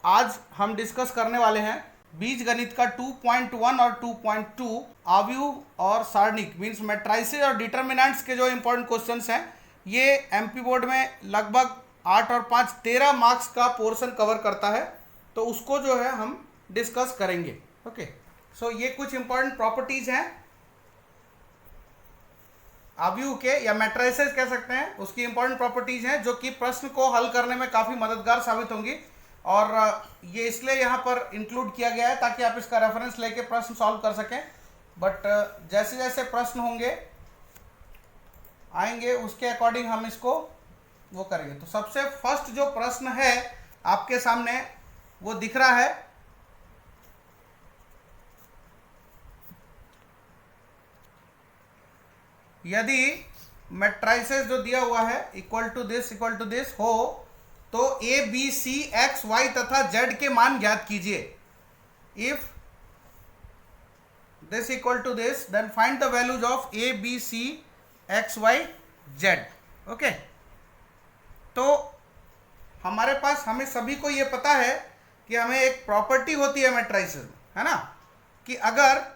आज हम डिस्कस करने वाले हैं बीजगणित का 2.1 और 2.2 आव्यूह और सारणिक मीन्स मैट्राइसेस और डिटर्मिनेंट्स के जो इंपॉर्टेंट क्वेश्चंस हैं। ये एमपी बोर्ड में लगभग 8 और 5 13 मार्क्स का पोर्शन कवर करता है, तो उसको जो है हम डिस्कस करेंगे। ओके, सो ये कुछ इंपॉर्टेंट प्रॉपर्टीज हैं आव्यूह के या मैट्राइसेस कह सकते हैं, उसकी इंपॉर्टेंट प्रॉपर्टीज हैं जो कि प्रश्न को हल करने में काफ़ी मददगार साबित होंगी। और ये इसलिए यहाँ पर इंक्लूड किया गया है ताकि आप इसका रेफरेंस लेके प्रश्न सॉल्व कर सकें। बट जैसे जैसे प्रश्न होंगे आएंगे उसके अकॉर्डिंग हम इसको वो करेंगे। तो सबसे फर्स्ट जो प्रश्न है आपके सामने वो दिख रहा है, यदि मैट्राइसेस जो दिया हुआ है इक्वल टू दिस हो तो a b c x y तथा जेड के मान ज्ञात कीजिए। If this equal to this then find the values of a b c x y z. Okay, तो हमारे पास हमें सभी को ये पता है कि हमें एक प्रॉपर्टी होती है मैट्राइसेस में, है ना, कि अगर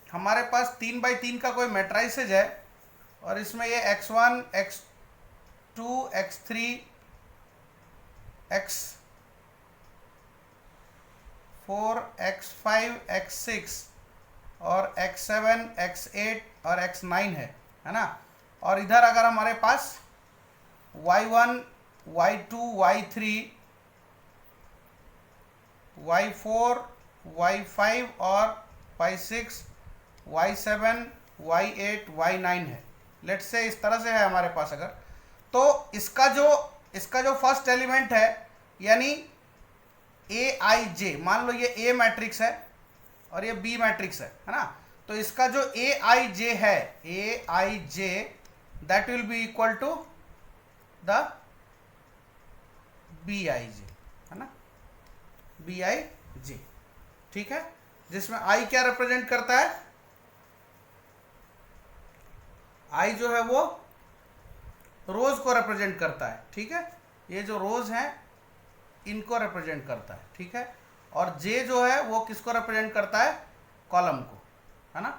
हमारे पास 3x3 का कोई मैट्राइसेस है और इसमें ये x1 x2 x3 x4 x5 x6 और x7 x8 और x9 है ना। और इधर अगर हमारे पास y1 y2 y3 y4 y5 और y6 y7 y8 y9 है, लेट्स से इस तरह से है हमारे पास। अगर तो इसका जो फर्स्ट एलिमेंट है यानी ए आई जे, मान लो ये ए मैट्रिक्स है और ये बी मैट्रिक्स है ना, तो इसका जो ए आई जे है, a i j that will be equal to the b i j, है ना, बी आई जे। ठीक है, जिसमें आई क्या रिप्रेजेंट करता है, आई जो है वो रोज को रिप्रेजेंट करता है। ठीक है, ये जो रोज हैं इनको रिप्रेजेंट करता है। ठीक है, और जे जो है वो किसको रिप्रेजेंट करता है, कॉलम को, है ना।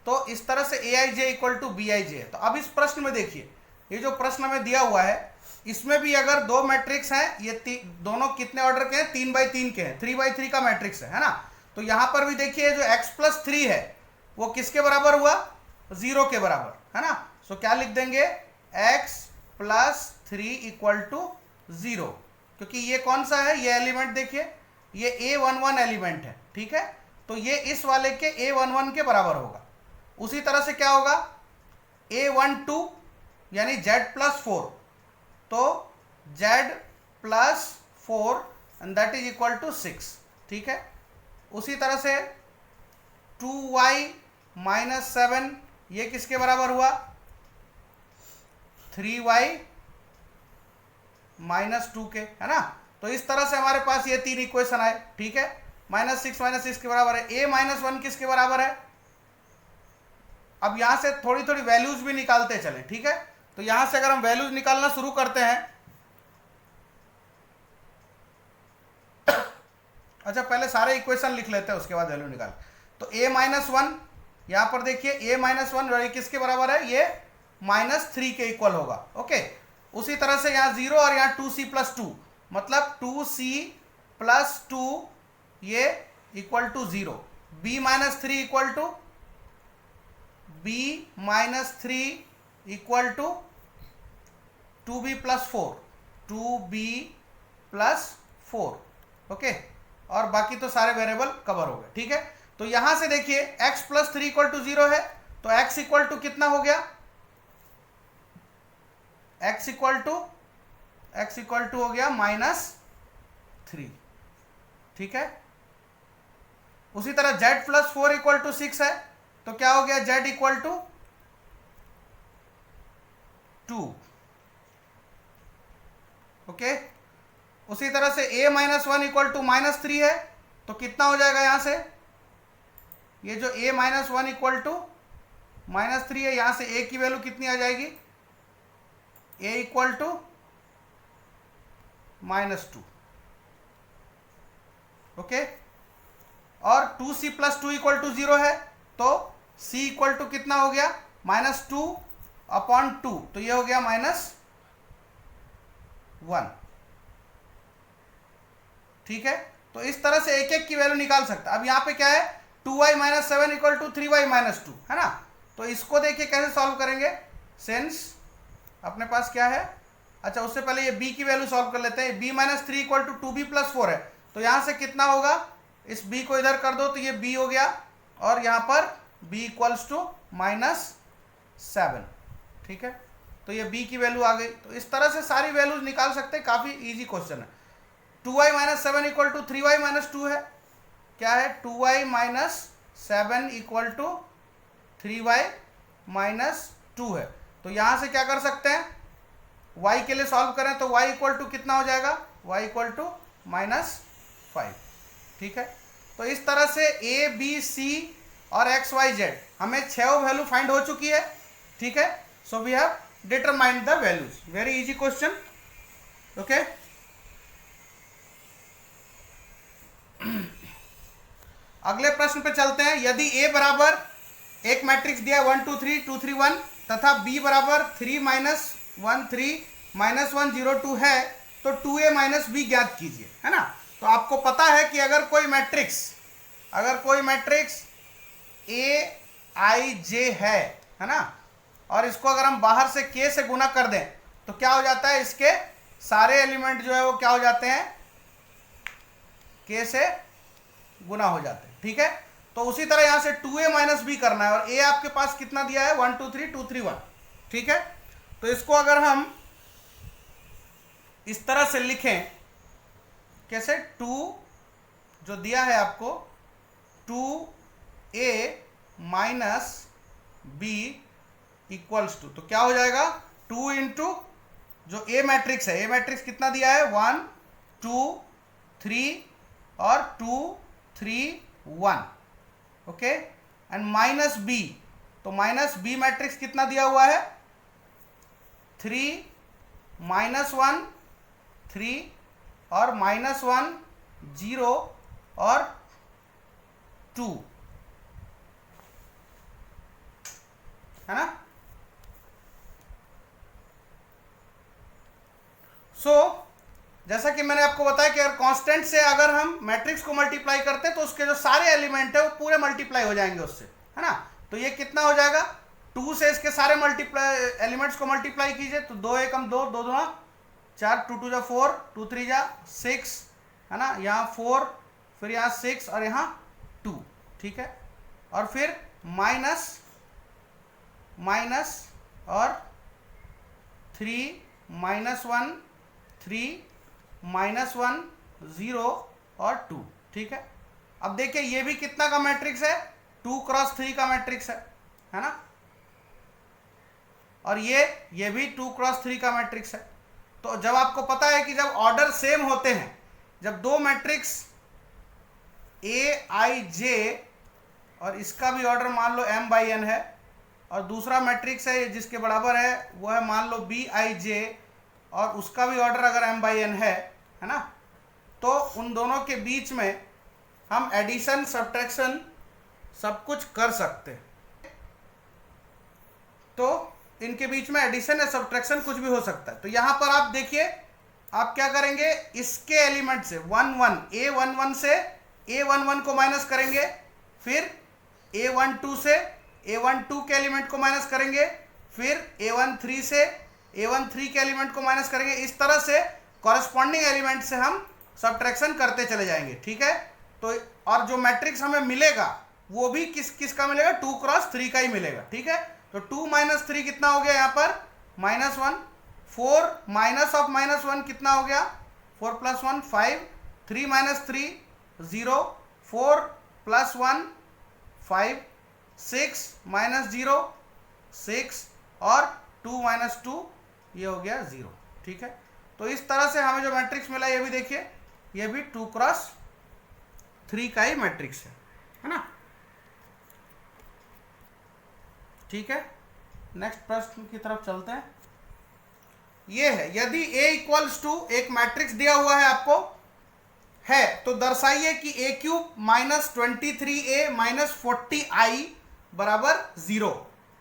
तो इस तरह से ए i J equal to be i j है। तो अब इस प्रश्न में देखिए, ये जो प्रश्न में दिया हुआ है इसमें भी अगर दो मैट्रिक्स हैं, ये दोनों कितने ऑर्डर के हैं, 3x3 के हैं, 3x3 का मैट्रिक्स है ना। तो यहां पर भी देखिए जो x+3 है वो किसके बराबर हुआ, 0 के बराबर, है ना। सो क्या लिख देंगे, x+3 इक्वल टू 0, क्योंकि ये कौन सा है, ये एलिमेंट देखिए ये a11 एलिमेंट है। ठीक है, तो ये इस वाले के a11 के बराबर होगा। उसी तरह से क्या होगा, a12 यानी z+4, तो z+4 and that is equal to 6। ठीक है, उसी तरह से 2y-7 ये किसके बराबर हुआ, 3y-2 के, है ना। तो इस तरह से हमारे पास ये तीन इक्वेशन आए। ठीक है, -6 के बराबर है। a-1 किसके बराबर है, अब यहां से थोड़ी थोड़ी वैल्यूज भी निकालते चले। ठीक है, तो यहां से अगर हम वैल्यूज निकालना शुरू करते हैं, अच्छा पहले सारे इक्वेशन लिख लेते हैं उसके बाद वैल्यू निकाल। तो a-1 यहां पर देखिए a-1 किसके बराबर है, ये -3 के इक्वल होगा। ओके, उसी तरह से यहाँ 0 और यहाँ 2c+2 मतलब 2c+2 ये equal to 0। b-3 equal to b-3 equal to 2b+4 2b+4। Okay, और बाकी तो सारे वेरिएबल कवर हो गए। ठीक है, तो यहां से देखिए x+3 इक्वल टू 0 है, तो x इक्वल टू कितना हो गया, x इक्वल टू हो गया -3। ठीक है, उसी तरह z+4 इक्वल टू 6 है, तो क्या हो गया, z इक्वल टू 2। ओके, उसी तरह से a-1 इक्वल टू -3 है, तो कितना हो जाएगा यहां से, ये जो a-1 इक्वल टू -3 है, यहां से a की वैल्यू कितनी आ जाएगी, a इक्वल टू -2, ओके। और 2c + 2 इक्वल टू 0 है, तो c इक्वल टू कितना हो गया, -2/2, तो ये हो गया -1, ठीक है। तो इस तरह से एक एक की वैल्यू निकाल सकता है। अब यहाँ पे क्या है, 2y - 7 इक्वल टू 3y - 2, है ना। तो इसको देखिए कैसे सॉल्व करेंगे, सिंस अपने पास क्या है, अच्छा उससे पहले ये b की वैल्यू सॉल्व कर लेते हैं। b - 3 इक्वल टू 2b + 4 है, तो यहाँ से कितना होगा, इस b को इधर कर दो तो ये b हो गया, और यहाँ पर b इक्वल्स टू -7, ठीक है। तो ये b की वैल्यू आ गई। तो इस तरह से सारी वैल्यूज निकाल सकते हैं, काफ़ी इजी क्वेश्चन है। 2y - 7 इक्वल टू 3y - 2 है, क्या है, 2y - 7 इक्वल टू 3y - 2 है। तो यहाँ से क्या कर सकते हैं, y के लिए सॉल्व करें तो y इक्वल टू कितना हो जाएगा, y इक्वल टू -5, ठीक है। तो इस तरह से a b c और x y z हमें 6 वैल्यू फाइंड हो चुकी है, ठीक है। So we have determined the values, very easy question, okay. अगले प्रश्न पे चलते हैं। यदि a बराबर एक मैट्रिक्स दिया है 1 2 3 2 3 1 तथा b बराबर 3 - 1 3 - 1 0 2 है, तो 2a - b ज्ञात कीजिए, है ना। तो आपको पता है कि अगर कोई मैट्रिक्स a i j है ना, और इसको अगर हम बाहर से k से गुना कर दें तो क्या हो जाता है, इसके सारे एलिमेंट जो है वो क्या हो जाते हैं, k से गुना हो जाते हैं, ठीक है। तो उसी तरह यहां से 2a - b करना है, और a आपके पास कितना दिया है, 1 2 3 2 3 1, ठीक है। तो इसको अगर हम इस तरह से लिखें, कैसे, 2 जो दिया है आपको, 2a - b इक्वल्स टू, तो क्या हो जाएगा, 2 इंटू जो a मैट्रिक्स है, a मैट्रिक्स कितना दिया है, 1 2 3 और 2 3 1, ओके, एंड माइनस b, तो माइनस b मैट्रिक्स कितना दिया हुआ है, 3 -1 3 और -1 0 और 2, है ना। जैसा कि मैंने आपको बताया कि अगर कांस्टेंट से अगर हम मैट्रिक्स को मल्टीप्लाई करते हैं तो उसके जो सारे एलिमेंट है वो पूरे मल्टीप्लाई हो जाएंगे उससे, है ना। तो ये कितना हो जाएगा, 2 से इसके सारे एलिमेंट्स को मल्टीप्लाई कीजिए, तो 2 एकम 2 2 2 4 2 2 जा 4 2 3 जा 6, है ना, यहाँ 4, फिर यहाँ 6 और यहाँ 2, ठीक है। और फिर माइनस और 3 -1 3 -1 0 और 2, ठीक है। अब देखिए ये भी कितना का मैट्रिक्स है, 2 × 3 का मैट्रिक्स है ना, और ये भी 2 × 3 का मैट्रिक्स है। तो जब आपको पता है कि जब ऑर्डर सेम होते हैं, जब दो मैट्रिक्स a i j और इसका भी ऑर्डर मान लो m/n है, और दूसरा मैट्रिक्स है जिसके बराबर है वो है मान लो b i j और उसका भी ऑर्डर अगर m/n है ना, तो उन दोनों के बीच में हम एडिशन सब्ट्रैक्शन सब कुछ कर सकते हैं। तो इनके बीच में एडिशन या सब्ट्रैक्शन कुछ भी हो सकता है। तो यहाँ पर आप देखिए, आप क्या करेंगे, इसके एलिमेंट से 1 1 a11 से a11 को माइनस करेंगे, फिर a12 से a12 के एलिमेंट को माइनस करेंगे, फिर a13 से a13 के एलिमेंट को माइनस करेंगे। इस तरह से कॉरेस्पॉन्डिंग एलिमेंट से हम सब्ट्रैक्शन करते चले जाएंगे, ठीक है। तो और जो मैट्रिक्स हमें मिलेगा वो भी किस का मिलेगा, 2 × 3 का ही मिलेगा, ठीक है। तो 2 - 3 कितना हो गया यहाँ पर, -1, 4 माइनस ऑफ -1 कितना हो गया, 4 + 1 5, 3 - 3 0, 4 + 1 5, 6 - 0 6 और 2 - 2 ये हो गया 0, ठीक है। तो इस तरह से हमें जो मैट्रिक्स मिला ये भी देखिए, ये भी 2 × 3 का ही मैट्रिक्स है ना, ठीक है, नेक्स्ट प्रश्न की तरफ चलते हैं। ये है, यदि A इक्वल्स टू एक मैट्रिक्स दिया हुआ है आपको है, तो दर्शाइए कि a cube minus 23a minus 40i बराबर 0।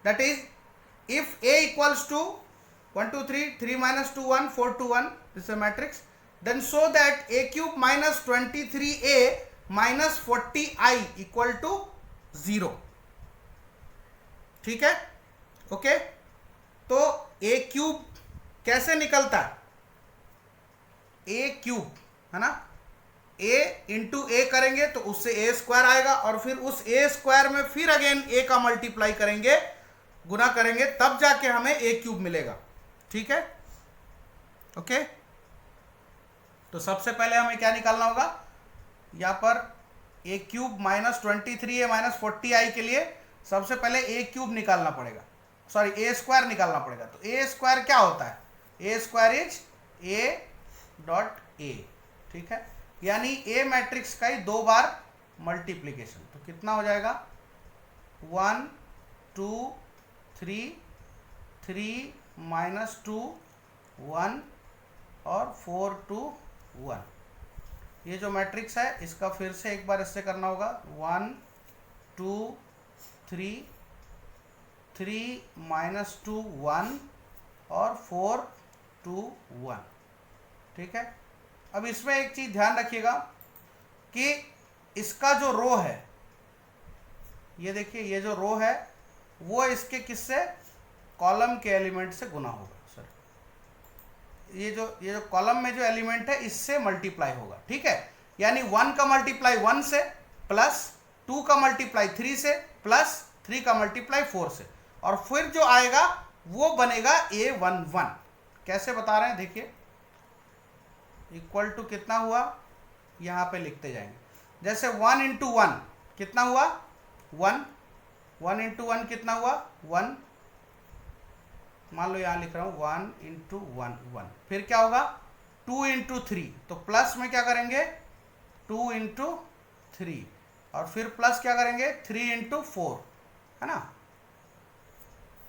That is if a equals to 1 2 3 3 minus 2 1 4 2 1 this is matrix, then so that a cube minus 23a minus 40i equal to 0। ठीक है, ओके। तो a क्यूब कैसे निकलता है, a क्यूब है ना, a into ए करेंगे तो उससे ए स्क्वायर आएगा, और फिर उस ए स्क्वायर में फिर अगेन a का मल्टीप्लाई करेंगे, गुना करेंगे, तब जाके हमें a क्यूब मिलेगा। ठीक है, ओके। तो सबसे पहले हमें क्या निकालना होगा, यहां पर a cube minus 23a minus 40i के लिए सबसे पहले a क्यूब निकालना पड़ेगा, सॉरी a स्क्वायर निकालना पड़ेगा। तो a स्क्वायर क्या होता है, a square is a dot a। ठीक है, यानी a मैट्रिक्स का ही 2 बार मल्टीप्लीकेशन। तो कितना हो जाएगा, 1 2 3 3 माइनस 2 1 और 4 2 1। ये जो मैट्रिक्स है इसका फिर से एक बार इससे करना होगा, 1 2 3 3 माइनस 2 1 और 4 2 1। ठीक है, अब इसमें एक चीज ध्यान रखिएगा कि इसका जो रो है, ये देखिए ये जो रो है वो इसके किससे, कॉलम के एलिमेंट से गुना होगा। सर ये जो कॉलम में जो एलिमेंट है इससे मल्टीप्लाई होगा। ठीक है, यानी 1 का मल्टीप्लाई 1 से, प्लस 2 का मल्टीप्लाई 3 से, प्लस 3 का मल्टीप्लाई 4 से, और फिर जो आएगा वो बनेगा A11। कैसे बता रहे हैं देखिए, इक्वल टू कितना हुआ, यहाँ पे लिखते जाएंगे। जैसे 1 इंटू 1 कितना हुआ, 1 1 इंटू 1 कितना हुआ, 1। मान लो यहाँ लिख रहा हूँ 1 इंटू 1 1। फिर क्या होगा, 2 इंटू 3, तो प्लस में क्या करेंगे 2 इंटू 3, और फिर प्लस क्या करेंगे 3 इंटू 4, है ना,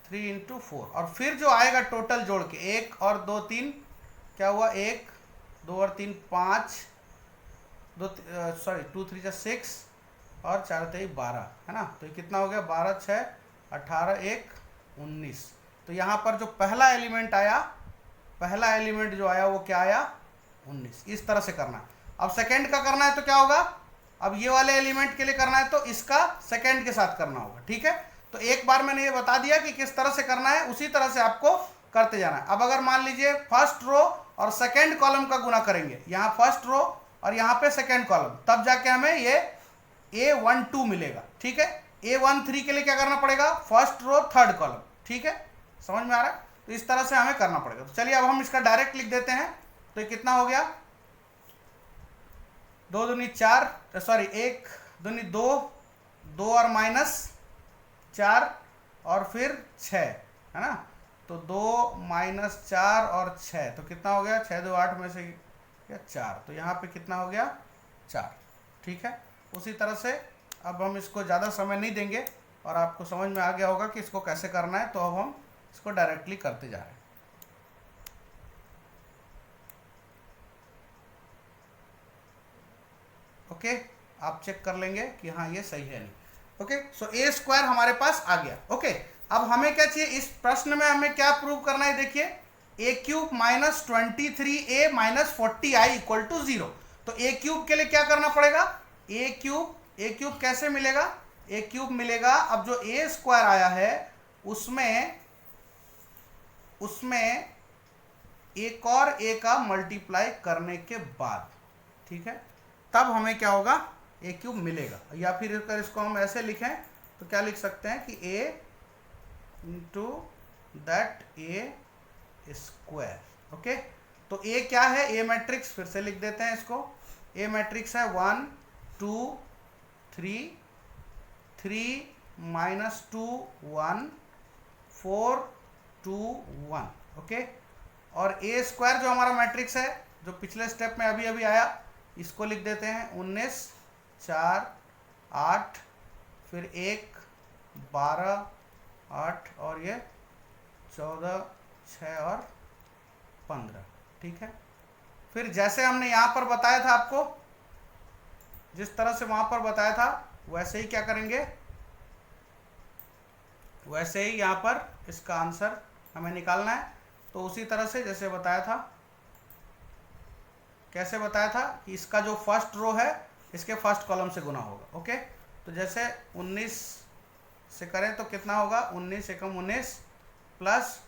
3 इंटू 4, और फिर जो आएगा टोटल जोड़ के 1 और 2 3, क्या हुआ 1 2 और 3 5, 2 3 6 और 4 3 12, है ना। तो ये कितना हो गया, 12 6 18 1 19। तो यहाँ पर जो पहला एलिमेंट आया, पहला एलिमेंट जो आया वो क्या आया, 19। इस तरह से करना। अब सेकंड का करना है तो क्या होगा, अब ये वाले एलिमेंट के लिए करना है तो इसका सेकंड के साथ करना होगा। ठीक है, तो एक बार मैंने ये बता दिया कि किस तरह से करना है, उसी तरह से आपको करते जाना है। अब अगर मान लीजिए फर्स्ट रो और सेकंड कॉलम का गुना करेंगे, यहाँ फर्स्ट रो और यहाँ पे सेकंड कॉलम, तब जाके हमें ये A12 मिलेगा। ठीक है, A13 के लिए क्या करना पड़ेगा, फर्स्ट रो थर्ड कॉलम। ठीक है, समझ में आ रहा है, तो इस तरह से हमें करना पड़ेगा। तो चलिए अब हम इसका डायरेक्ट लिख देते हैं। तो ये कितना हो गया, 2 दूनी 4, सॉरी 1 दूनी 2, 2 और माइनस 4 और फिर 6, है ना। तो 2 माइनस 4 और 6, तो कितना हो गया, 6 2 8 में से क्या 4, तो यहाँ पे कितना हो गया 4। ठीक है, उसी तरह से अब हम इसको ज़्यादा समय नहीं देंगे और आपको समझ में आ गया होगा कि इसको कैसे करना है। तो अब हम इसको डायरेक्टली करते जा रहे हैं। ओके, आप चेक कर लेंगे कि हाँ ये सही है नहीं। ओके, सो ए स्क्वायर हमारे पास आ गया। ओके, अब हमें क्या चाहिए, इस प्रश्न में हमें क्या प्रूव करना है, देखिए a cube minus 23a minus 40i equal to 0। तो ए क्यूब के लिए क्या करना पड़ेगा, ए क्यूब कैसे मिलेगा, ए क्यूब मिलेगा, अब जो ए स्क्वायर आया है उसमें एक और ए का मल्टीप्लाई करने के बाद, ठीक है, तब हमें क्या होगा, ए क्यूब मिलेगा। या फिर अगर इसको हम ऐसे लिखें तो क्या लिख सकते हैं कि a into that a square. Okay, तो ए क्या है, ए मैट्रिक्स, फिर से लिख देते हैं इसको। ए मैट्रिक्स है 1 2 3 3 माइनस 2 1 4 2 1। ओके, और ए स्क्वायर जो हमारा मैट्रिक्स है, जो पिछले स्टेप में अभी अभी आया, इसको लिख देते हैं 19 4 8 फिर 1 12 8 और ये 14, 6 और 15, ठीक है। फिर जैसे हमने यहाँ पर बताया था आपको, जिस तरह से वहाँ पर बताया था वैसे ही क्या करेंगे, वैसे ही यहाँ पर इसका आंसर हमें निकालना है। तो उसी तरह से जैसे बताया था, कैसे बताया था कि इसका जो फर्स्ट रो है इसके फर्स्ट कॉलम से गुना होगा। ओके, तो जैसे 19 से करें तो कितना होगा, 19 एकम 19 प्लस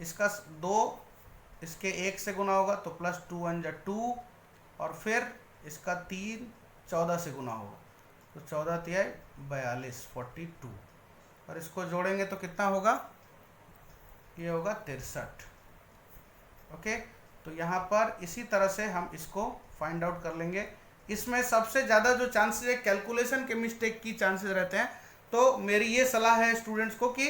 इसका 2 इसके 1 से गुना होगा तो प्लस 2 1 जा 2, और फिर इसका 3 14 से गुना होगा तो 14 तिया 42 42, और इसको जोड़ेंगे तो कितना होगा, ये होगा 63। ओके, तो यहाँ पर इसी तरह से हम इसको फाइंड आउट कर लेंगे। इसमें सबसे ज़्यादा जो चांसेस है कैलकुलेशन के मिस्टेक की चांसेस रहते हैं, तो मेरी ये सलाह है स्टूडेंट्स को कि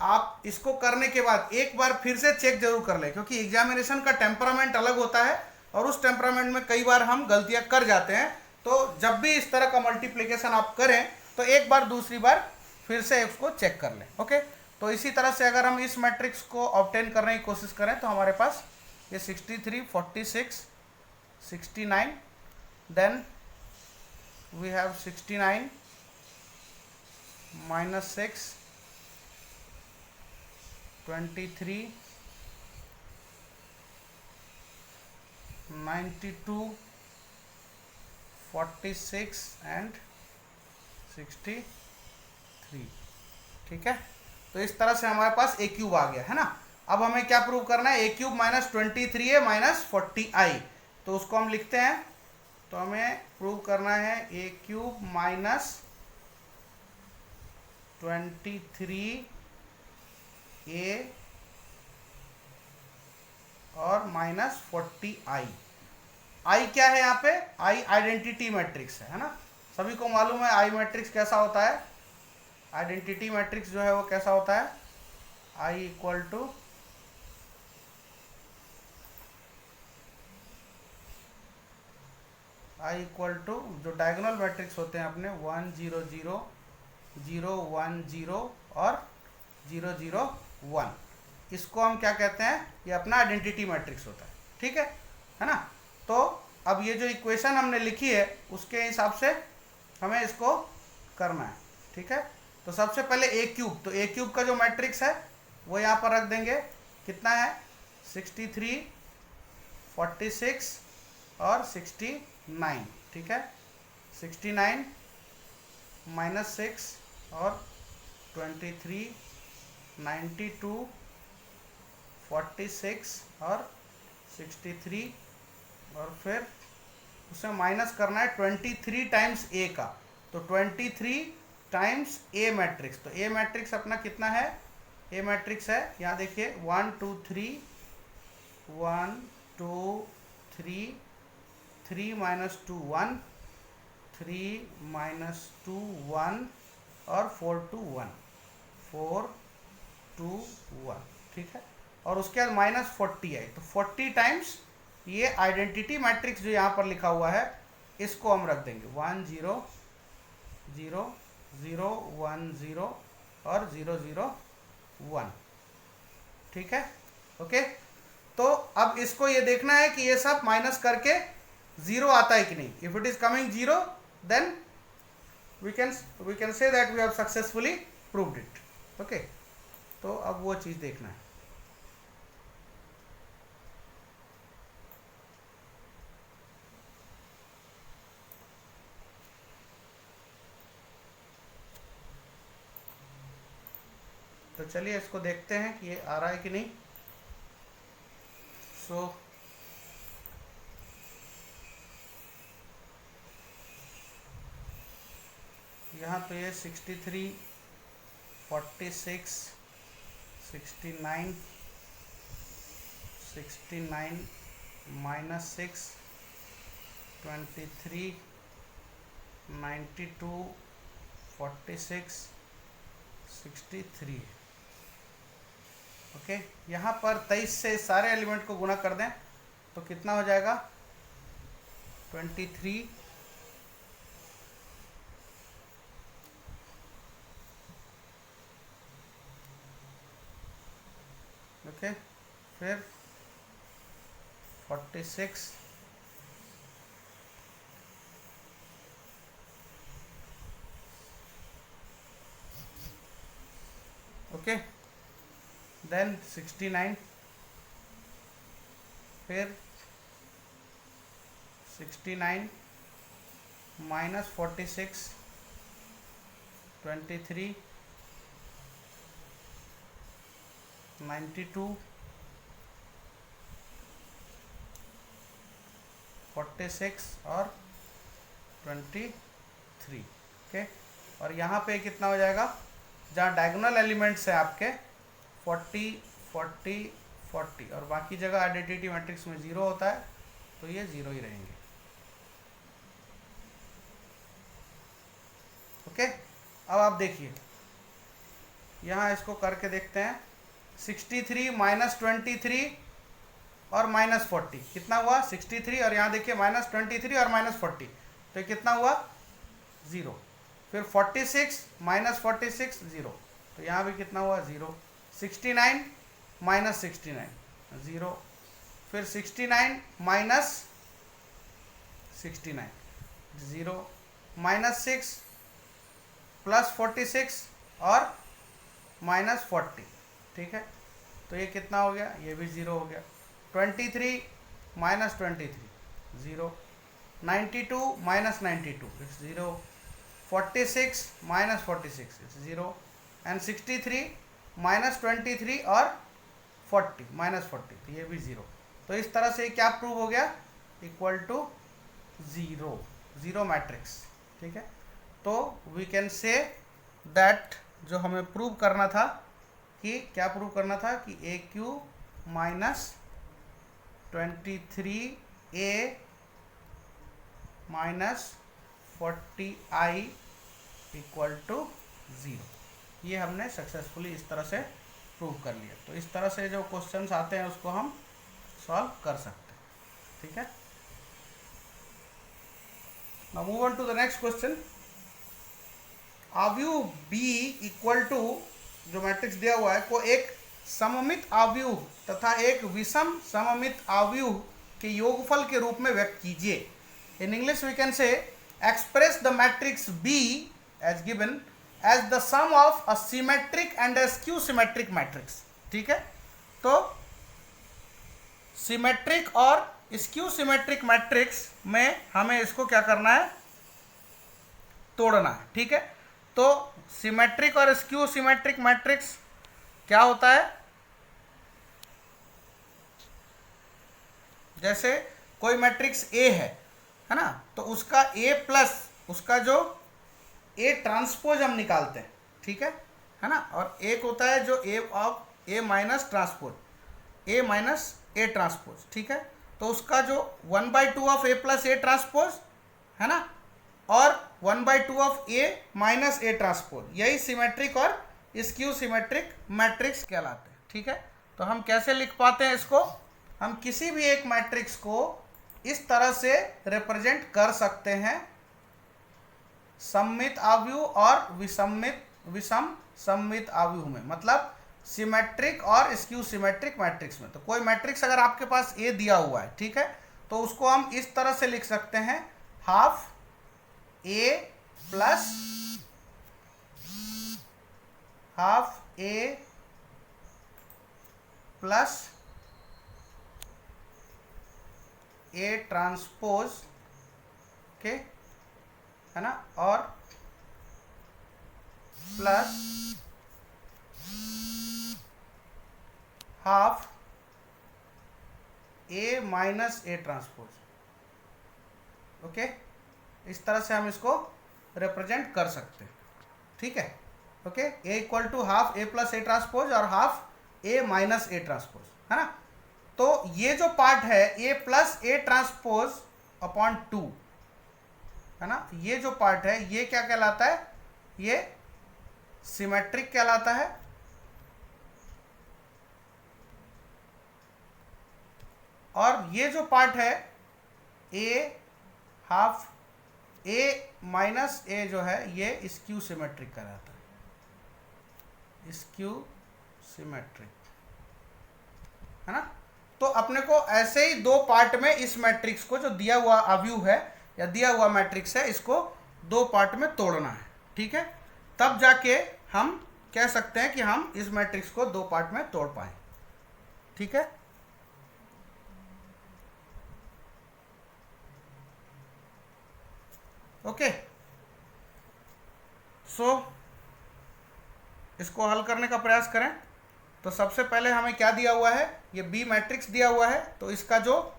आप इसको करने के बाद एक बार फिर से चेक जरूर कर लें, क्योंकि एग्जामिनेशन का टेम्परामेंट अलग होता है और उस टेम्परामेंट में कई बार हम गलतियां कर जाते हैं। तो जब भी इस तरह का मल्टीप्लिकेशन आप करें तो एक बार दूसरी बार फिर से उसको चेक कर लें। ओके, तो इसी तरह से अगर हम इस मैट्रिक्स को ऑब्टेन करने की कोशिश करें तो हमारे पास ये 63, 46, 69, then we have 69 minus 6, 23, 92, 46 and 63, ठीक है। तो इस तरह से हमारे पास ए क्यूब आ गया है ना। अब हमें क्या प्रूव करना है, ए क्यूब माइनस 23 माइनस 40i, तो उसको हम लिखते हैं। तो हमें प्रूव करना है ए क्यूब माइनस 23a और माइनस 40i। आई क्या है यहाँ पे, आई आइडेंटिटी मैट्रिक्स है ना। सभी को मालूम है आई मैट्रिक्स कैसा होता है, आइडेंटिटी मैट्रिक्स जो है वो कैसा होता है, आई इक्वल टू जो डायगोनल मैट्रिक्स होते हैं अपने 1 0 0 0 1 0 और 0 0 1, इसको हम क्या कहते हैं, ये अपना आइडेंटिटी मैट्रिक्स होता है, ठीक है ना। तो अब ये जो इक्वेशन हमने लिखी है उसके हिसाब से हमें इसको करना है, ठीक है। तो सबसे पहले ए क्यूब, तो ए क्यूब का जो मैट्रिक्स है वो यहाँ पर रख देंगे, कितना है 63, 46 और 69, ठीक है। 69 माइनस 6 और 23, 92, 46 और 63, और फिर उसे माइनस करना है 23 टाइम्स ए का, तो 23 टाइम्स ए मैट्रिक्स। तो ए मैट्रिक्स अपना कितना है, ए मैट्रिक्स है यहाँ देखिए 1 2 3 1 2 3 3 माइनस 2 1 3 माइनस 2 1 और 4 2 1 4 2 1, ठीक है। और उसके बाद माइनस 40 है, तो 40 टाइम्स ये आइडेंटिटी मैट्रिक्स जो यहाँ पर लिखा हुआ है इसको हम रख देंगे 1 0 0 0 1 0 और 0 0 1, ठीक है। ओके, तो अब इसको ये देखना है कि ये सब माइनस करके जीरो आता है कि नहीं। If it is coming zero then we can say that we have successfully proved it. Okay, तो अब वो चीज़ देखना है। तो चलिए इसको देखते हैं कि ये आ रहा है कि नहीं। सो यहाँ तो ये 63, 46, 69, 69 माइनस 6, 23, 92, 46, 63। ओके, यहाँ पर 23 से सारे एलिमेंट को गुना कर दें तो कितना हो जाएगा 23, 23 ओके, फिर 46, ओके, देन 69, फिर 69 माइनस 46, 23, 92, 46 और 23, ओके। और यहाँ पे कितना हो जाएगा, जहाँ डायगोनल एलिमेंट्स है आपके 40, 40, 40 और बाकी जगह आइडेंटिटी मैट्रिक्स में 0 होता है, तो ये 0 ही रहेंगे, ओके। अब आप देखिए, यहाँ इसको करके देखते हैं। 63 माइनस 23 और माइनस 40 कितना हुआ, 63, और यहाँ देखिए माइनस 23 और माइनस 40, तो कितना हुआ 0। फिर 46 माइनस 46 0, तो यहाँ भी कितना हुआ 0। 69 माइनस 69 0, फिर 69 माइनस 69 0, माइनस 6 प्लस 46 और माइनस 40, ठीक है। तो ये कितना हो गया, ये भी 0 हो गया। 23 minus 23 0, 92 minus 92 it's 0, 46 minus 46 it's 0, and 63 minus 23 और 40 माइनस 40, तो ये भी 0। तो इस तरह से क्या प्रूव हो गया, इक्वल टू 0, 0 मैट्रिक्स, ठीक है। तो वी कैन से दैट, जो हमें प्रूव करना था, कि क्या प्रूव करना था कि a cube minus 23a minus 40i equal to 0। ये हमने सक्सेसफुली इस तरह से प्रूव कर लिया। तो इस तरह से जो क्वेश्चंस आते हैं उसको हम सॉल्व कर सकते हैं, ठीक है। Now move on to the next question. अवयव b इक्वल टू, जो मैट्रिक्स दिया हुआ है, को एक सममित अवयव तथा एक विषम सममित अवयव के योगफल के रूप में व्यक्त कीजिए। In English we can say express the matrix b as given as the sum of a symmetric and a skew symmetric matrix, ठीक है। तो सिमेट्रिक और स्क्यू सिमेट्रिक मैट्रिक्स में हमें इसको क्या करना है, तोड़ना है, ठीक है। तो सिमेट्रिक और स्क्यू सिमेट्रिक मैट्रिक्स क्या होता है, जैसे कोई मैट्रिक्स ए है ना, तो उसका ए प्लस उसका जो ए ट्रांसपोज हम निकालते हैं, ठीक है ना। और एक होता है जो a of a minus transpose, a minus a transpose, ठीक है। तो उसका जो 1/2 of A plus A transpose है ना, और 1/2 of a minus a transpose, यही सिमेट्रिक और स्क्यू सिमेट्रिक मैट्रिक्स कहलाते हैं, ठीक है। तो हम कैसे लिख पाते हैं इसको, हम किसी भी एक मैट्रिक्स को इस तरह से रिप्रेजेंट कर सकते हैं, सममित अवयव और विषम सममित अवयव में, मतलब सिमेट्रिक और स्क्यू सिमेट्रिक मैट्रिक्स में। तो कोई मैट्रिक्स अगर आपके पास ए दिया हुआ है, ठीक है, तो उसको हम इस तरह से लिख सकते हैं, half a plus half a plus A transpose के, है ना, और plus half a minus a transpose, okay. इस तरह से हम इसको रिप्रेजेंट कर सकते हैं, ठीक है, okay. A equal to half a plus A transpose और half a minus a transpose, है ना। तो ये जो पार्ट है a plus A transpose upon 2, है ना, ये जो पार्ट है ये क्या कहलाता है, ये सिमेट्रिक कहलाता है, और ये जो पार्ट है ए हाफ ए माइनस ए जो है ये स्क्यू सिमेट्रिक कहलाता है, स्क्यू सिमेट्रिक, तो अपने को ऐसे ही दो पार्ट में इस मैट्रिक्स को, जो दिया हुआ अवयव है या दिया हुआ मैट्रिक्स है, इसको दो पार्ट में तोड़ना है, ठीक है। तब जाके हम कह सकते हैं कि हम इस मैट्रिक्स को दो पार्ट में तोड़ पाए, ठीक है। ओके, सो इसको हल करने का प्रयास करें। तो सबसे पहले हमें क्या दिया हुआ है, ये बी मैट्रिक्स दिया हुआ है, तो इसका जो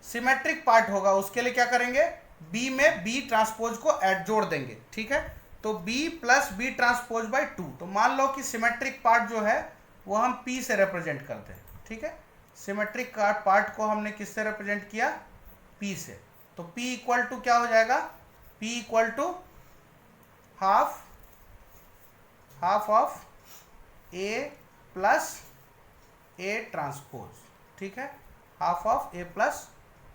सिमेट्रिक पार्ट होगा उसके लिए क्या करेंगे, बी में बी ट्रांसपोज को ऐड जोड़ देंगे, ठीक है। तो b plus b transpose by 2। तो मान लो कि सिमेट्रिक पार्ट जो है वो हम पी से रिप्रेजेंट करते हैं, ठीक है। सिमेट्रिक पार्ट को हमने किससे रिप्रेजेंट किया, पी से। तो पी इक्वल टू क्या हो जाएगा, P equal to half of A plus A transpose, ठीक है, half of A plus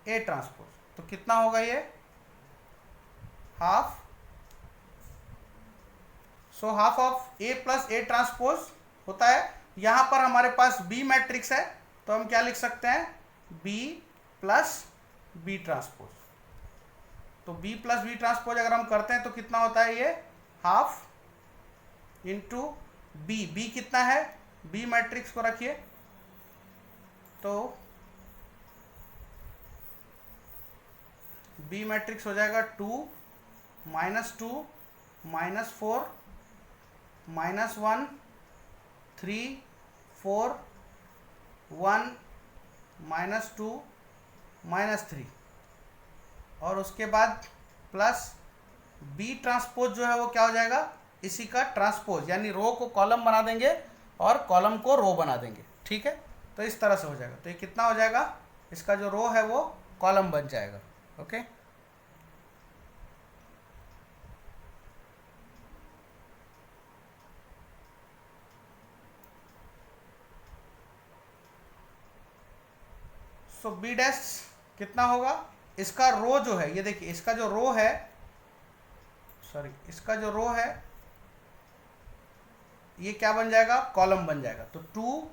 A transpose. तो कितना होगा ये, half, so half of A plus A transpose होता है। यहां पर हमारे पास बी मैट्रिक्स है, तो हम क्या लिख सकते हैं, बी प्लस बी ट्रांसपोज। तो बी प्लस बी ट्रांसपोज अगर हम करते हैं तो कितना होता है, ये हाफ इंटू बी, बी कितना है, बी मैट्रिक्स को रखिए, तो बी मैट्रिक्स हो जाएगा 2 -2 -4 -1 3 4 1 -2 -3, और उसके बाद प्लस बी ट्रांसपोज जो है वो क्या हो जाएगा, इसी का ट्रांसपोज, यानी रो को कॉलम बना देंगे और कॉलम को रो बना देंगे, ठीक है। तो इस तरह से हो जाएगा। तो ये कितना हो जाएगा, इसका जो रो है वो कॉलम बन जाएगा, ओके। सो बी डैश कितना होगा, इसका रो जो है, ये देखिए इसका जो रो है, सॉरी इसका जो रो है ये क्या बन जाएगा, कॉलम बन जाएगा। तो 2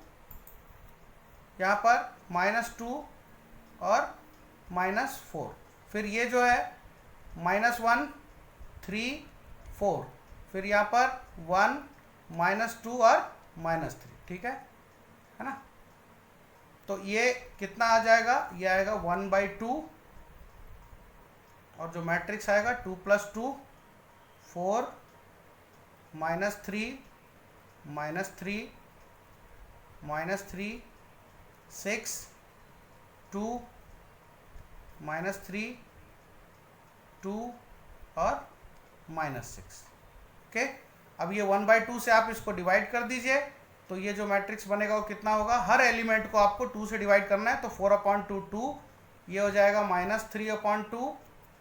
यहाँ पर -2 और -4, फिर ये जो है -1 3 4, फिर यहाँ पर 1 -2 और -3, ठीक है ना। तो ये कितना आ जाएगा, ये आएगा 1/2, और जो मैट्रिक्स आएगा 2 + 2 4 -3 -3 -3 6 2 -3 2 और -6, ओके। अब ये 1/2 से आप इसको डिवाइड कर दीजिए, तो ये जो मैट्रिक्स बनेगा वो कितना होगा, हर एलिमेंट को आपको 2 से डिवाइड करना है। तो 4/2 2, ये हो जाएगा -3/2,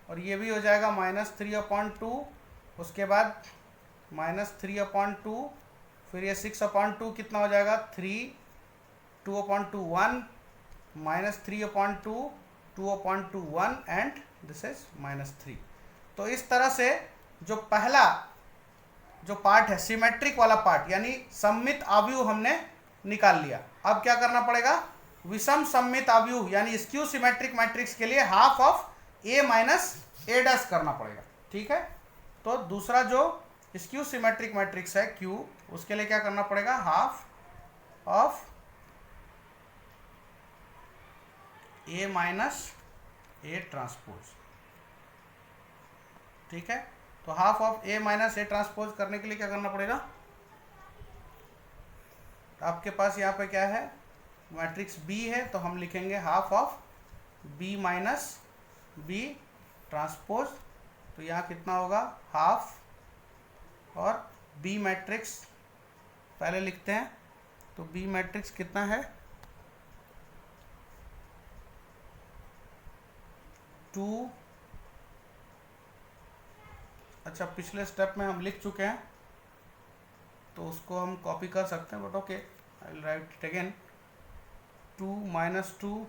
और ये भी हो जाएगा -3/2, उसके बाद -3/2, फिर ये 6/2 कितना हो जाएगा 3, 2/2 1, -3/2 2/2 1, एंड दिस इज -3। तो इस तरह से जो पहला जो पार्ट है सिमेट्रिक वाला पार्ट, यानी सममित अवयव हमने निकाल लिया। अब क्या करना पड़ेगा, विषम सममित अवयव यानी स्क्यू सिमेट्रिक मैट्रिक्स के लिए half of a minus A dash करना पड़ेगा, ठीक है। तो दूसरा जो स्क्यू सिमेट्रिक मैट्रिक्स है क्यू, उसके लिए क्या करना पड़ेगा, half of a minus a transpose, ठीक है। तो half of a minus a transpose करने के लिए क्या करना पड़ेगा, आपके पास यहाँ पे क्या है, मैट्रिक्स बी है, तो हम लिखेंगे half of b minus b transpose. तो यहाँ कितना होगा, हाफ, और बी मैट्रिक्स पहले लिखते हैं। तो बी मैट्रिक्स कितना है, 2, अच्छा पिछले स्टेप में हम लिख चुके हैं तो उसको हम कॉपी कर सकते हैं, but okay I will write it again. 2 -2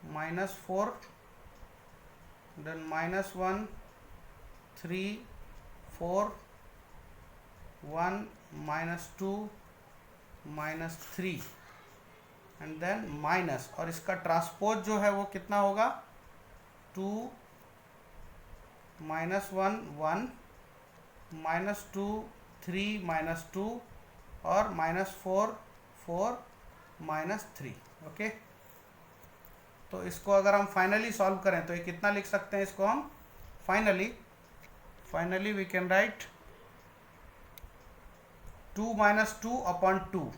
-4 then -1 3 4 1 -2 -3 and then minus, और इसका ट्रांसपोज जो है वो कितना होगा, 2 -1 1 -2 3 -2 और -4 4 -3। ओके, तो इसको अगर हम फाइनली सॉल्व करें तो ये कितना लिख सकते हैं, इसको हम finally we can write 2 - 2 upon 2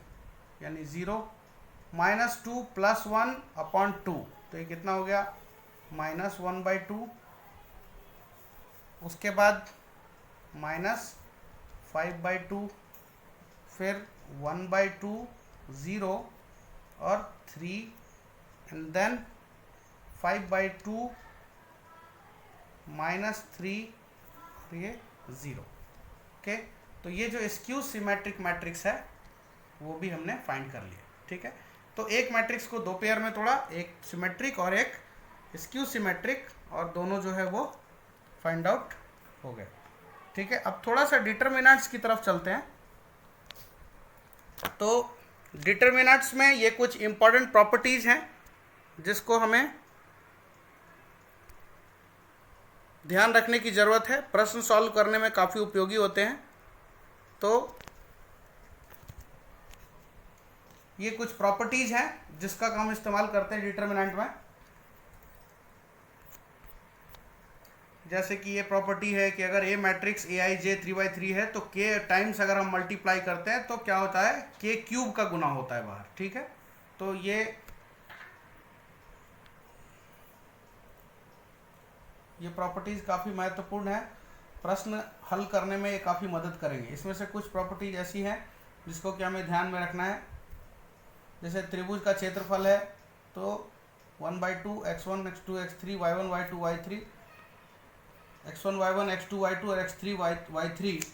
यानी 0, -2 + 1 अपॉन 2, तो ये कितना हो गया, -1/2। उसके बाद -5/2, फिर 1/2 0 और 3 एंड देन 5/2 -3 ये 0। ओके, तो ये जो स्क्यू सिमेट्रिक मैट्रिक्स है वो भी हमने फाइंड कर लिया। ठीक है, तो एक मैट्रिक्स को दो पेयर में तोड़ा, एक सिमेट्रिक और एक स्क्यू सिमेट्रिक, और दोनों जो है वो फाइंड आउट हो गए। ठीक है, अब थोड़ा सा डिटरमिनेंट्स की तरफ चलते हैं। तो डिटरमिनेंट्स में ये कुछ इंपॉर्टेंट प्रॉपर्टीज हैं जिसको हमें ध्यान रखने की ज़रूरत है, प्रश्न सॉल्व करने में काफ़ी उपयोगी होते हैं। तो ये कुछ प्रॉपर्टीज हैं जिसका हम इस्तेमाल करते हैं डिटरमिनेंट में। जैसे कि ये प्रॉपर्टी है कि अगर ए मैट्रिक्स Aij 3/3 है तो k टाइम्स अगर हम मल्टीप्लाई करते हैं तो क्या होता है, k³ का गुना होता है बाहर। ठीक है, तो ये प्रॉपर्टीज काफ़ी महत्वपूर्ण है, प्रश्न हल करने में ये काफ़ी मदद करेंगे। इसमें से कुछ प्रॉपर्टीज ऐसी हैं जिसको कि हमें ध्यान में रखना है। जैसे त्रिभुज का क्षेत्रफल है तो 1/2 x1 x2 x3 y1 y2 y3, x1 y1 x2 y2 और x3 y3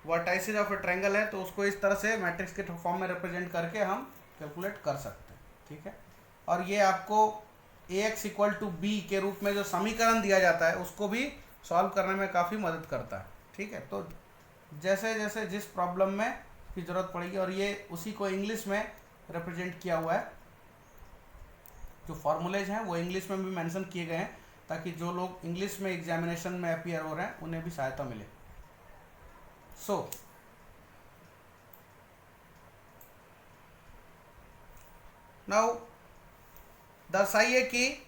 वर्टाइसेज of A triangle है, तो उसको इस तरह से मैट्रिक्स के फॉर्म में रिप्रेजेंट करके हम कैलकुलेट कर सकते हैं। ठीक है, और ये आपको Ax = b के रूप में जो समीकरण दिया जाता है उसको भी सॉल्व करने में काफ़ी मदद करता है। ठीक है, तो जैसे जैसे जिस प्रॉब्लम में की ज़रूरत पड़ेगी, और ये उसी को इंग्लिश में रिप्रेजेंट किया हुआ है, जो फॉर्मूलेज हैं वो इंग्लिश में भी मेंशन किए गए हैं ताकि जो लोग इंग्लिश में एग्जामिनेशन में अपीयर हो रहे हैं उन्हें भी सहायता मिले। सो नाउ दर्शाइए कि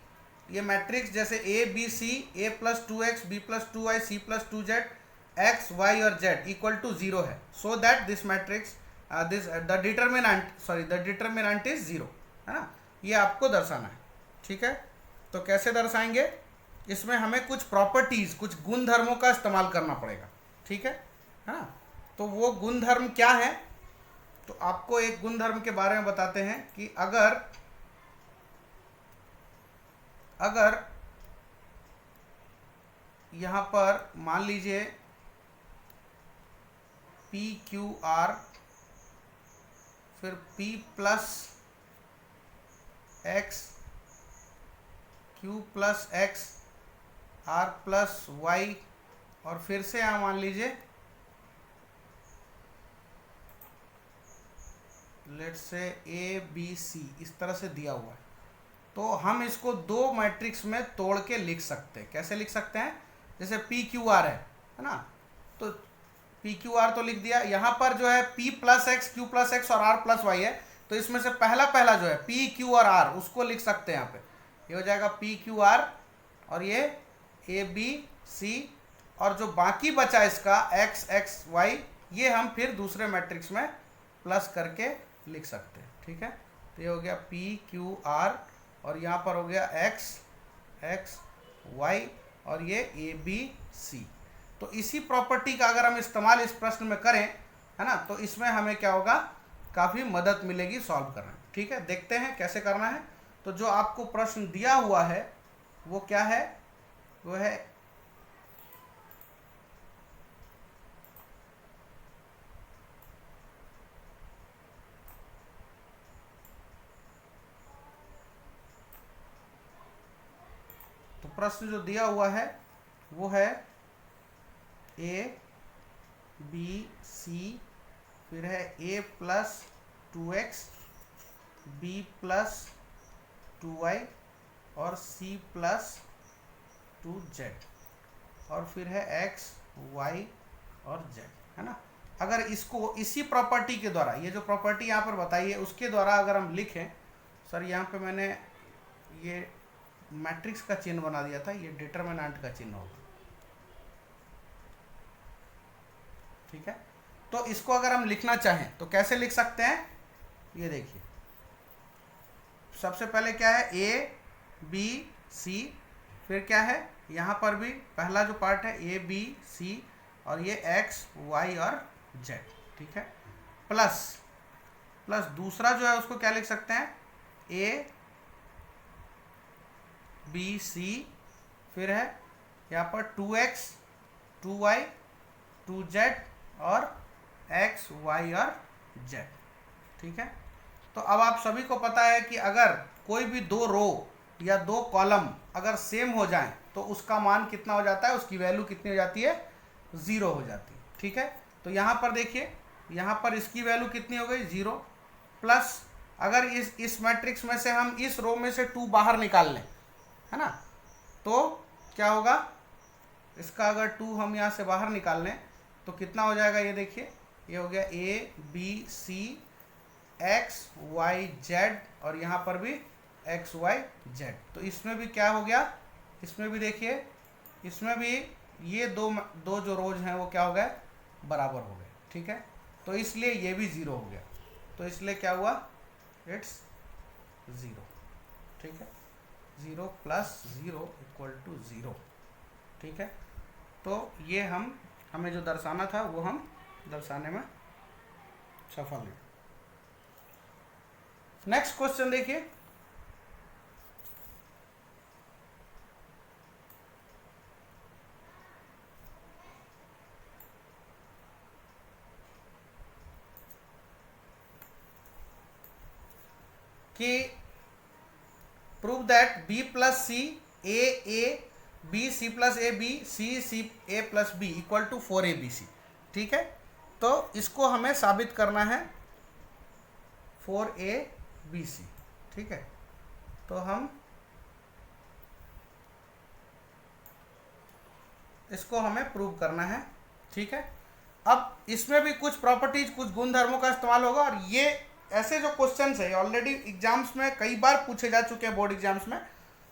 ये मैट्रिक्स जैसे A B C A + 2x B + 2y C + 2z x y और z = 0 है, so that this matrix the determinant is 0, है ना, ये आपको दर्शाना है। ठीक है, तो कैसे दर्शाएंगे, इसमें हमें कुछ प्रॉपर्टीज, कुछ गुणधर्मों का इस्तेमाल करना पड़ेगा। ठीक है, हाँ, तो वो गुणधर्म क्या है, तो आपको एक गुणधर्म के बारे में बताते हैं कि अगर यहाँ पर मान लीजिए PQR फिर P + x Q + x R + y, और फिर से यहाँ मान लीजिए लेट्स से ABC इस तरह से दिया हुआ है, तो हम इसको दो मैट्रिक्स में तोड़ के लिख सकते हैं। कैसे लिख सकते हैं, जैसे PQR है ना, तो PQR तो लिख दिया, यहाँ पर जो है P + x Q + x और R + y है, तो इसमें से पहला जो है P Q और R उसको लिख सकते हैं। यहाँ पे ये हो जाएगा PQR और ये ABC, और जो बाकी बचा इसका x x y ये हम फिर दूसरे मैट्रिक्स में प्लस करके लिख सकते हैं। ठीक है, तो ये हो गया PQR और यहाँ पर हो गया x x y और ये ABC। तो इसी प्रॉपर्टी का अगर हम इस्तेमाल इस प्रश्न में करें, है ना, तो इसमें हमें क्या होगा, काफ़ी मदद मिलेगी सॉल्व करने में। ठीक है, देखते हैं कैसे करना है। तो जो आपको प्रश्न दिया हुआ है वो क्या है, वो है तो प्रश्न जो दिया हुआ है वो है A B C, फिर है A + 2x B plus 2y और c प्लस 2z और फिर है x y और z, है ना। अगर इसको इसी प्रॉपर्टी के द्वारा, ये जो प्रॉपर्टी यहाँ पर बताई है उसके द्वारा अगर हम लिखें, सर यहाँ पे मैंने ये मैट्रिक्स का चिन्ह बना दिया था, ये डिटरमिनेंट का चिन्ह होगा, ठीक है। तो इसको अगर हम लिखना चाहें तो कैसे लिख सकते हैं, ये देखिए, सबसे पहले क्या है, ए बी सी, फिर क्या है, यहाँ पर भी पहला जो पार्ट है ए बी सी और ये एक्स वाई और जेड, ठीक है। प्लस दूसरा जो है उसको क्या लिख सकते हैं, ए बी सी, फिर है यहाँ पर 2x 2y 2z और x y और z, ठीक है। तो अब आप सभी को पता है कि अगर कोई भी दो रो या दो कॉलम अगर सेम हो जाएं तो उसका मान कितना हो जाता है, उसकी वैल्यू कितनी हो जाती है, 0 हो जाती है, ठीक है। तो यहाँ पर देखिए, यहाँ पर इसकी वैल्यू कितनी हो गई, 0। प्लस अगर इस मैट्रिक्स में से हम इस रो में से 2 बाहर निकाल लें, है ना, तो क्या होगा, इसका अगर 2 हम यहाँ से बाहर निकाल लें तो कितना हो जाएगा, ये देखिए, ये हो गया a b c x y z और यहाँ पर भी एक्स वाई जेड। तो इसमें भी क्या हो गया, इसमें भी देखिए, इसमें भी ये दो जो रोज हैं वो क्या हो गए, बराबर हो गए, ठीक है। तो इसलिए ये भी 0 हो गया, तो इसलिए क्या हुआ, इट्स 0, ठीक है। 0 प्लस 0 इक्वल टू 0, ठीक है। तो ये हमें जो दर्शाना था वो हम दर्शाने में सफल हुए। नेक्स्ट क्वेश्चन देखिए, कि prove that b plus c a b c plus a b c a plus b equal to 4abc, ठीक है। तो इसको हमें साबित करना है 4abc, ठीक है। तो हम इसको हमें प्रूव करना है, ठीक है। अब इसमें भी कुछ प्रॉपर्टीज, कुछ गुणधर्मों का इस्तेमाल होगा और ये ऐसे जो क्वेश्चंस है ऑलरेडी एग्जाम्स में कई बार पूछे जा चुके हैं, बोर्ड एग्जाम्स में,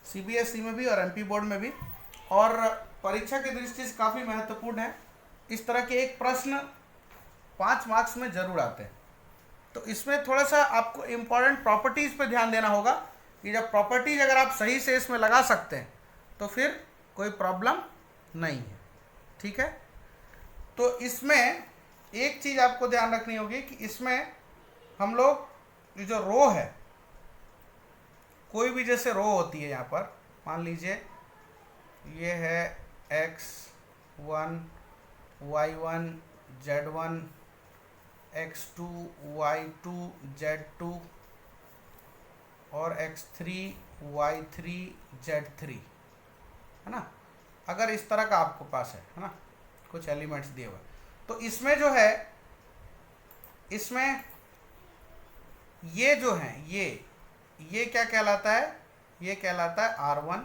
सीबीएसई में भी और एमपी बोर्ड में भी, और परीक्षा की दृष्टि से काफ़ी महत्वपूर्ण है। इस तरह के एक प्रश्न 5 मार्क्स में जरूर आते हैं। तो इसमें थोड़ा सा आपको इम्पॉर्टेंट प्रॉपर्टीज़ पे ध्यान देना होगा कि जब प्रॉपर्टीज अगर आप सही से इसमें लगा सकते हैं तो फिर कोई प्रॉब्लम नहीं है, ठीक है। तो इसमें एक चीज़ आपको ध्यान रखनी होगी कि इसमें हम लोग ये जो रो है, कोई भी जैसे रो होती है, यहाँ पर मान लीजिए ये है x1 y1 z1 x2 y2 z2 और x3 y3 z3, है ना। अगर इस तरह का आपको पास है ना, कुछ एलिमेंट्स दिए हुए, तो इसमें जो है, इसमें ये जो है ये क्या कहलाता है, ये कहलाता है R1,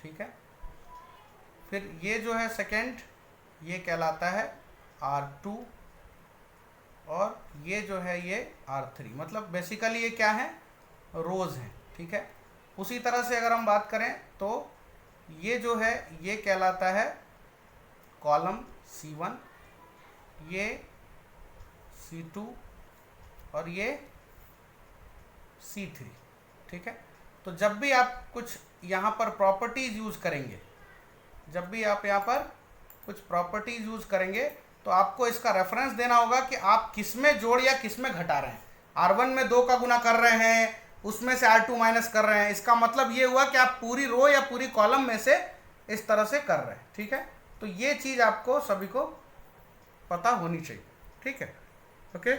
ठीक है। फिर ये जो है सेकंड, ये कहलाता है R2 और ये जो है ये R3। मतलब बेसिकली ये क्या है, रोज हैं, ठीक है। उसी तरह से अगर हम बात करें तो ये जो है ये कहलाता है कॉलम C1, ये C2 और ये C3, ठीक है। तो जब भी आप कुछ यहाँ पर प्रॉपर्टीज यूज़ करेंगे, जब भी आप यहाँ पर कुछ प्रॉपर्टीज यूज़ करेंगे तो आपको इसका रेफरेंस देना होगा कि आप किस में जोड़ या किस में घटा रहे हैं। R1 में 2 का गुना कर रहे हैं, उसमें से R2 माइनस कर रहे हैं, इसका मतलब ये हुआ कि आप पूरी रो या पूरी कॉलम में से इस तरह से कर रहे हैं, ठीक है। तो ये चीज़ आपको सभी को पता होनी चाहिए, ठीक है, ओके।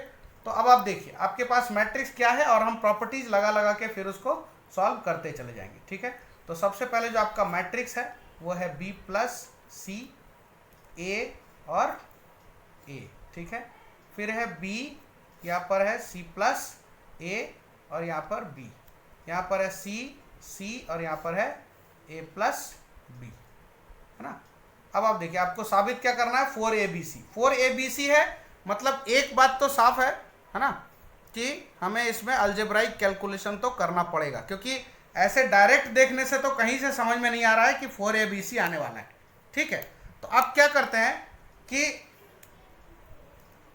तो अब आप देखिए आपके पास मैट्रिक्स क्या है और हम प्रॉपर्टीज लगा के फिर उसको सॉल्व करते चले जाएंगे, ठीक है। तो सबसे पहले जो आपका मैट्रिक्स है वो है b प्लस सी ए और ए, ठीक है। फिर है b, यहाँ पर है c प्लस ए और यहाँ पर बी, यहाँ पर है सी सी और यहाँ पर है ए प्लस बी, है ना। अब आप देखिए आपको साबित क्या करना है, 4ABC 4ABC है, मतलब एक बात तो साफ है ना, कि हमें इसमें अलजेब्राइक कैलकुलेशन तो करना पड़ेगा, क्योंकि ऐसे डायरेक्ट देखने से तो कहीं से समझ में नहीं आ रहा है कि 4ABC आने वाला है, ठीक है। तो अब क्या करते हैं कि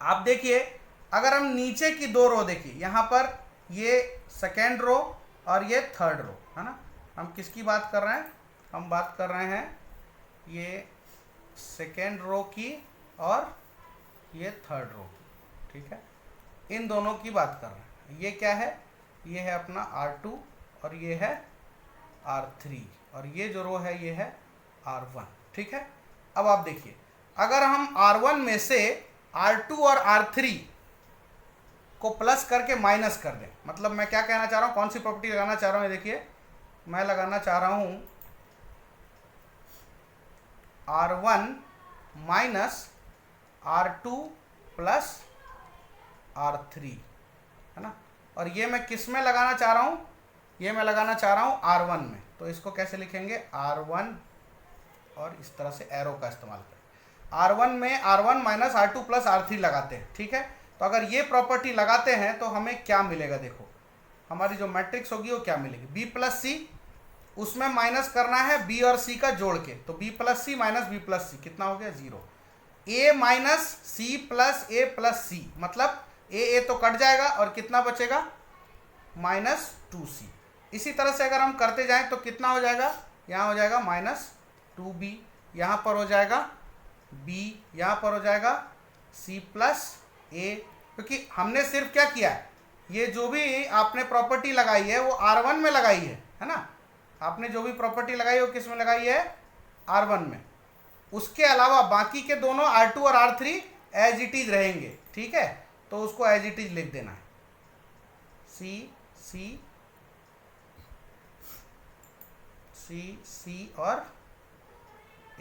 आप देखिए, अगर हम नीचे की दो रो देखिए, यहाँ पर ये सेकेंड रो और ये थर्ड रो, है ना। हम किसकी बात कर रहे हैं, हम बात कर रहे हैं ये सेकेंड रो की और ये थर्ड रो की, ठीक है, इन दोनों की बात कर रहे हैं। ये क्या है, ये है अपना R2 और ये है R3 और ये जो रो है ये है R1, ठीक है। अब आप देखिए, अगर हम R1 में से R2 और R3 को प्लस करके माइनस कर दें, मतलब मैं क्या कहना चाह रहा हूँ, कौन सी प्रॉपर्टी लगाना चाह रहा हूँ, ये देखिए मैं लगाना चाह रहा हूँ R1 minus R2 plus R3, है ना। और ये मैं किस में लगाना चाह रहा हूँ, ये मैं लगाना चाह रहा हूँ R1 में, तो इसको कैसे लिखेंगे, R1 और इस तरह से एरो का इस्तेमाल करें। R1 में R1 minus R2 plus R3 लगाते हैं, ठीक है। तो अगर ये प्रॉपर्टी लगाते हैं तो हमें क्या मिलेगा, देखो हमारी जो मैट्रिक्स होगी वो क्या मिलेगी, B प्लस सी, उसमें माइनस करना है B और C का जोड़ के, तो B plus C minus B plus C कितना हो गया, 0। A minus C plus A plus C, मतलब A तो कट जाएगा और कितना बचेगा, -2C। इसी तरह से अगर हम करते जाएं तो कितना हो जाएगा, यहाँ हो जाएगा -2B, यहाँ पर हो जाएगा B, यहाँ पर हो जाएगा C प्लस A, क्योंकि हमने सिर्फ क्या किया है, ये जो भी आपने प्रॉपर्टी लगाई है वो R1 में लगाई है ना। आपने जो भी प्रॉपर्टी लगाई है वो किस में लगाई है, R1 में। उसके अलावा बाकी के दोनों R2 और R3 एज इट इज रहेंगे, ठीक है। तो उसको एज इट इज लिख देना है, सी सी सी सी और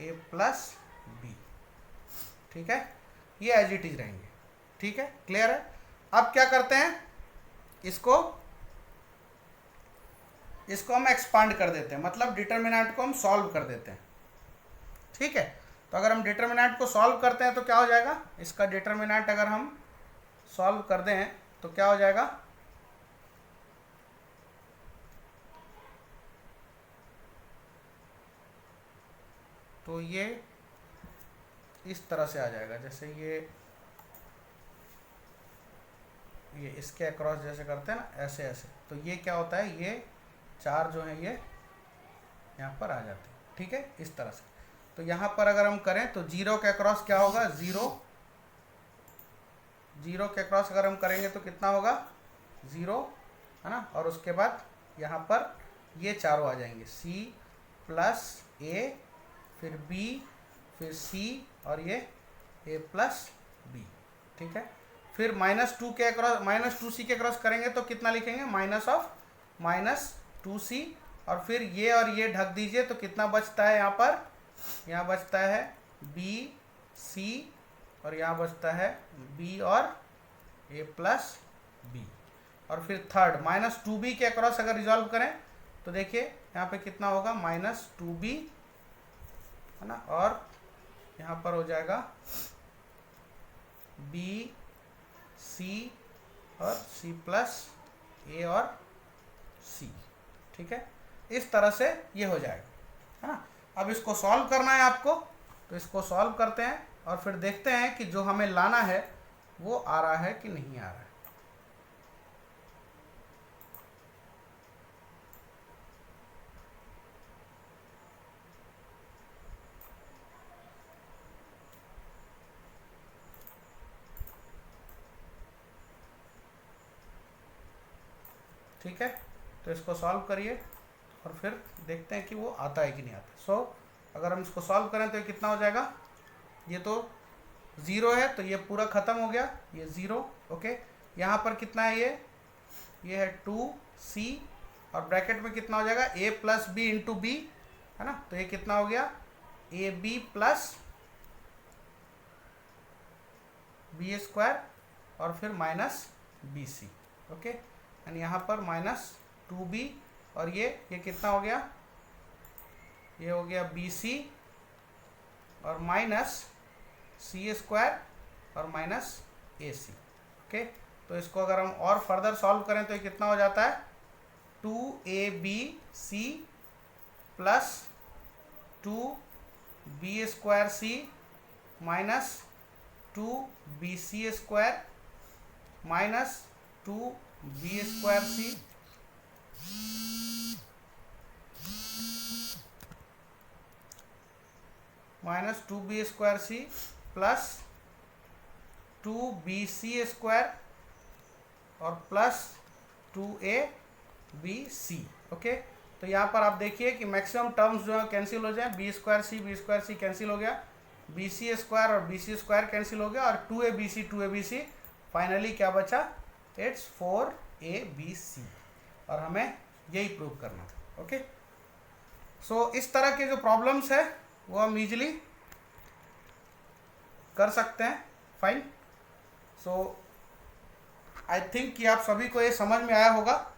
A प्लस बी, ठीक है, ये एज इट इज रहेंगे, ठीक है, क्लियर है। अब क्या करते हैं, इसको हम एक्सपांड कर देते हैं, मतलब डिटर्मिनेंट को हम सॉल्व कर देते हैं, ठीक है। तो अगर हम डिटर्मिनेंट को सॉल्व करते हैं तो क्या हो जाएगा, इसका डिटर्मिनेंट अगर हम सॉल्व कर दें तो क्या हो जाएगा, तो ये इस तरह से आ जाएगा, जैसे ये इसके अक्रॉस जैसे करते हैं ना, ऐसे ऐसे, तो ये क्या होता है, ये चार जो है ये यहाँ पर आ जाते हैं, ठीक है, इस तरह से। तो यहाँ पर अगर हम करें तो 0 के अक्रॉस क्या होगा, 0 के अक्रॉस अगर हम करेंगे तो कितना होगा, 0, है ना। और उसके बाद यहाँ पर ये चारों आ जाएंगे, C प्लस A, फिर B, फिर C और ये A प्लस B, ठीक है। फिर -2 के अक्रॉस, -2C के अक्रॉस करेंगे तो कितना लिखेंगे, -2C, और फिर ये और ये ढक दीजिए तो कितना बचता है, यहाँ पर यहाँ बचता है B C और यहाँ बचता है B और A प्लस B। और फिर थर्ड -2B के अक्रॉस अगर रिजॉल्व करें तो देखिए यहाँ पे कितना होगा, -2B, है ना, और यहाँ पर हो जाएगा B C और C प्लस A और C, ठीक है, इस तरह से ये हो जाएगा, है ना। अब इसको सॉल्व करना है आपको, तो इसको सॉल्व करते हैं और फिर देखते हैं कि जो हमें लाना है वो आ रहा है कि नहीं आ रहा है। ठीक है, तो इसको सॉल्व करिए और फिर देखते हैं कि वो आता है कि नहीं आता। सो अगर हम इसको सॉल्व करें तो ये कितना हो जाएगा, ये तो 0 है तो ये पूरा ख़त्म हो गया, ये 0, ओके। यहाँ पर कितना है, ये है 2C और ब्रैकेट में कितना हो जाएगा, A plus b into b, है ना। तो ये कितना हो गया, AB प्लस B² और फिर -BC, ओके। एंड यहाँ पर -2b, और ये कितना हो गया, ये हो गया bc और -c² और -ac। ओके, तो इसको अगर हम और फर्दर सॉल्व करें तो ये कितना हो जाता है, 2abc plus 2b² minus 2bc² minus 2b² minus 2b² plus 2bc² और प्लस 2abc। ओके, तो यहाँ पर आप देखिए कि मैक्सिमम टर्म्स जो है कैंसिल हो जाए, b² कैंसिल हो गया, bc² और bc² कैंसिल हो गया, और 2abc फाइनली क्या बचा, इट्स 4abc, और हमें यही प्रूव करना था। ओके, सो इस तरह के जो प्रॉब्लम्स है वो हम इजीली कर सकते हैं। फाइन, सो आई थिंक कि आप सभी को ये समझ में आया होगा